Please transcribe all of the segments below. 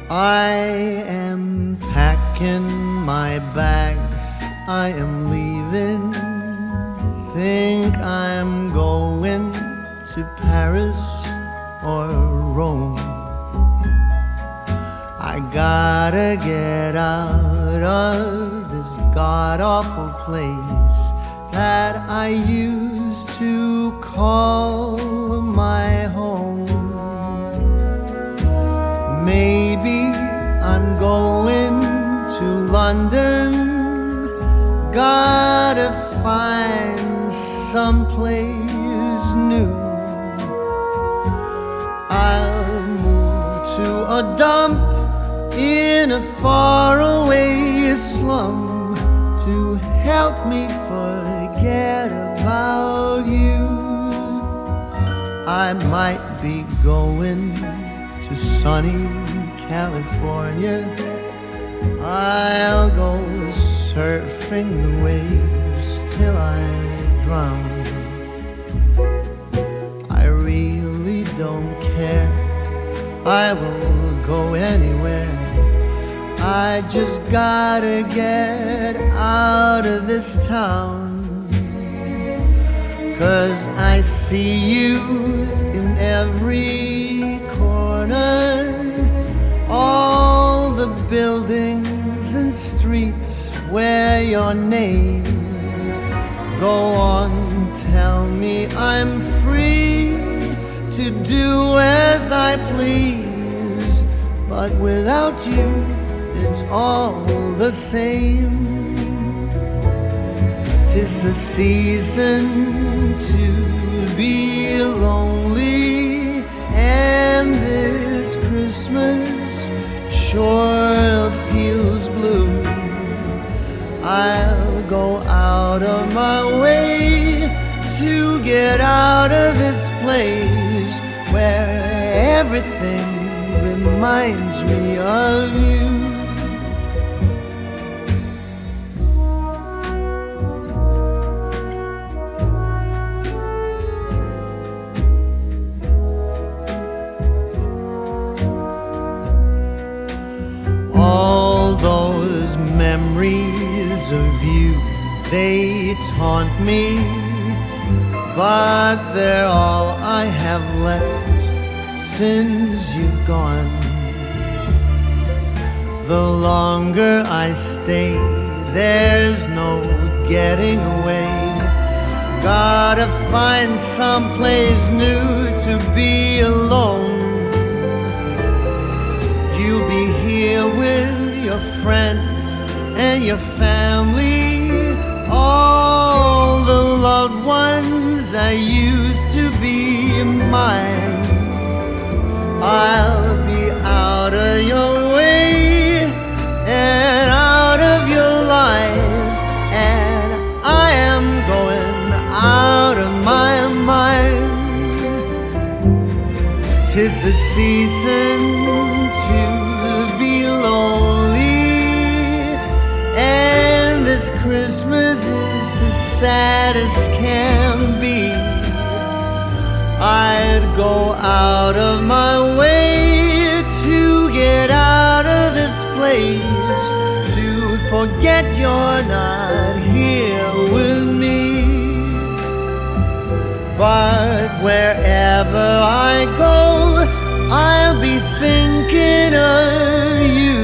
I am packing my bags, I am leaving. Think I'm going to Paris or Rome. I gotta get out of this god-awful place that I used to call my home. Maybe I'm going to London. Gotta find someplace new. I'll move to a dump in a faraway slum to help me forget about you. I might be going to sunny California. I'll go surfing the waves till I drown. I really don't care, I will go anywhere. I just gotta get out of this town. 'Cause I see you in every corner, all the buildings and streets where your name. Go on, tell me I'm free to do as I please, but without you it's all the same. 'Tis a season to be lonely, and this Christmas sure feels blue. I'll go out of my way to get out of this place where everything reminds me of you. All those memories of you, they taunt me, but they're all I have left since you've gone. The longer I stay, there's no getting away. Gotta find someplace new to be alone. You'll be here with your friends and your family, all the loved ones that used to be mine. I'll be out of your way and out of your life, and I am going out of my mind. 'Tis the season to be lonely, and this Christmas is as sad as can be. I'd go out of my way to get out of this place, to forget you're not here with me. But wherever I go, I'll be thinking of you.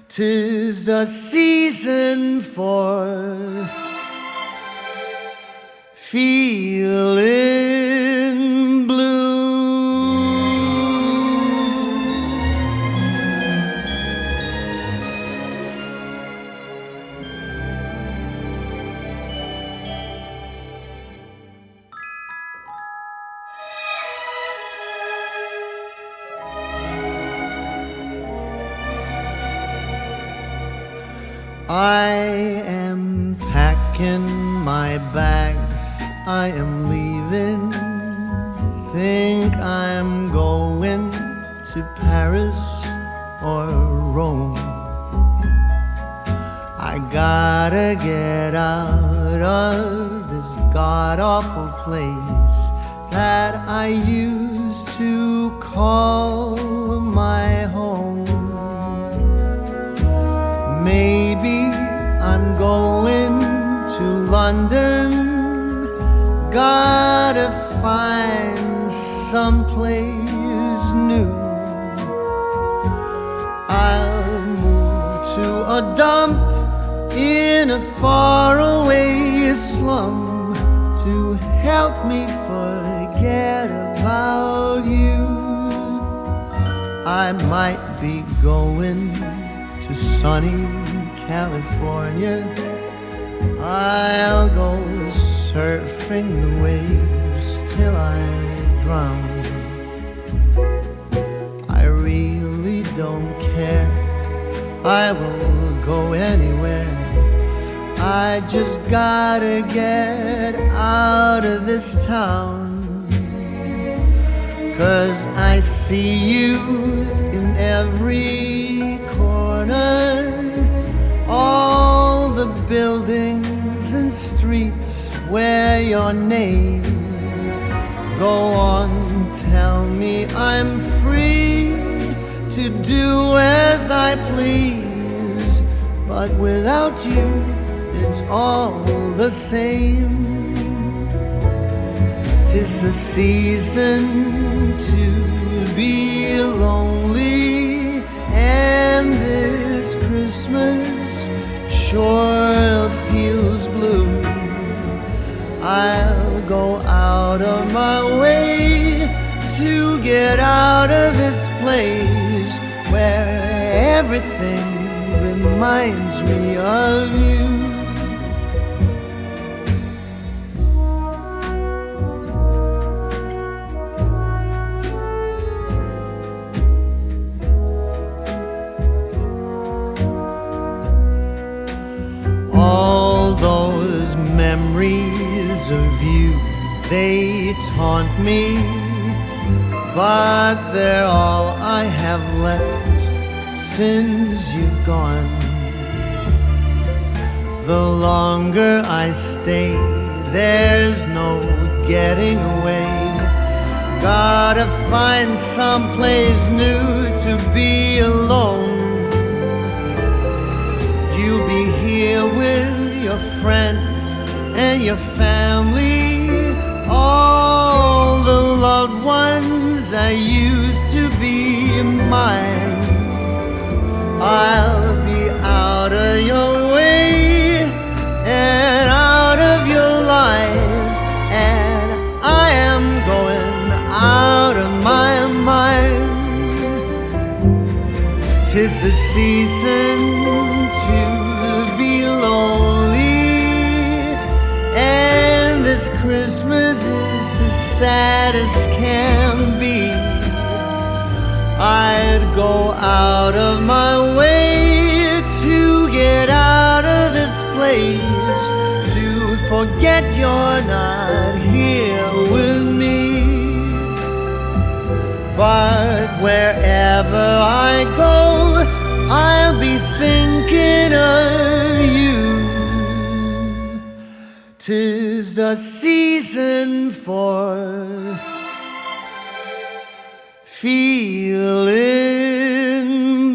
'Tis a season for feeling blue. I am packing my bags, I am leaving. Think I'm going to Paris or Rome. I gotta get out of this god-awful place that I used used to call my home. Maybe I'm going to London, gotta find someplace new. I'll move to a dump in a faraway slum to help me forget about you. I might be going to sunny California. I'll go surfing the waves till I drown. I really don't care, I will go anywhere. I just gotta get out of this town. 'Cause I see you in every corner, all the buildings and streets wear your name. Go on, tell me I'm free to do as I please, but without you it's all the same. 'Tis a season to be lonely, and this Christmas sure feels blue. I'll go out of my way to get out of this place where everything reminds me of you. All those memories of you, they taunt me, but they're all I have left since you've gone. The longer I stay, there's no getting away. Gotta find someplace new to be alone. You'll be here with your friends and your family, all the loved ones that used to be mine. I'll be out of your way and out of your life, and I am going out of my mind. 'Tis the season to be lonely, and this Christmas is as sad as can be. I'd go out of my way to get out of this place, to forget you're not here with me. But wherever I go, I'll be thinking of you. 'Tis a season for feeling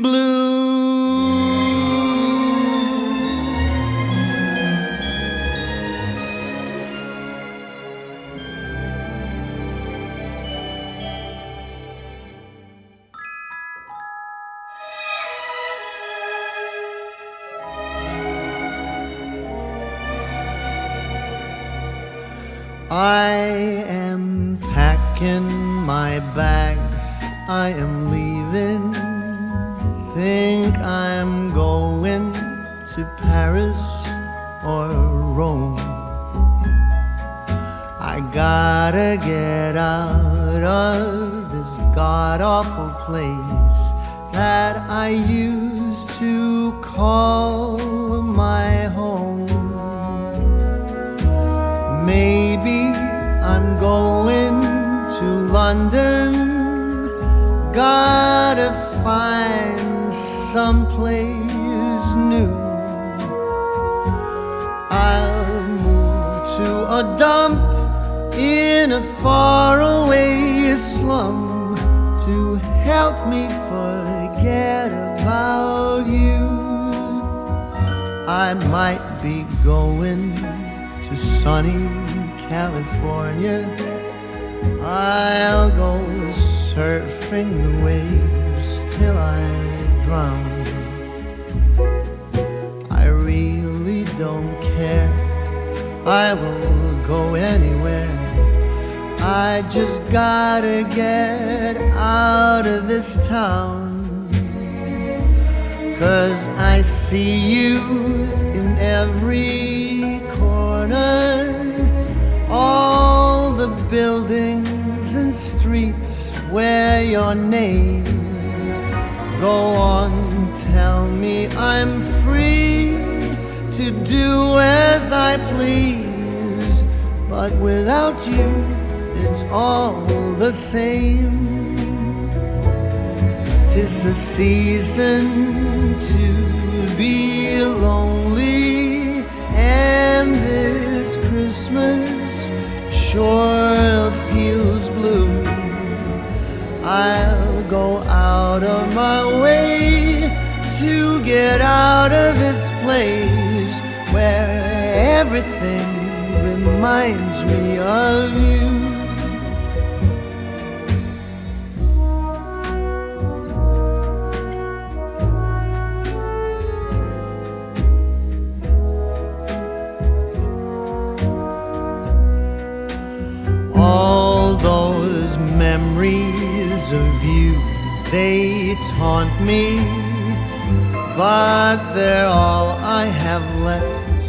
blue. I am packing my bags, I am leaving. Think I'm going to Paris or Rome. I gotta get out of this god-awful place that I used to call my home. Maybe I'm going to London, gotta find someplace new. I'll move to a dump in a faraway slum to help me forget about you. I might be going to sunny California. I'll go surfing the waves till I drown. I really don't care, I will go anywhere. I just gotta get out of this town. 'Cause I see you in every corner, all the buildings and streets where your name. Go on, tell me I'm free to do as I please, but without you it's all the same. 'Tis a season to be lonely, and this Christmas sure feels blue. I'll go out of my way to get out of this place where everything reminds me of you. All those memories of you, they taunt me, but they're all I have left.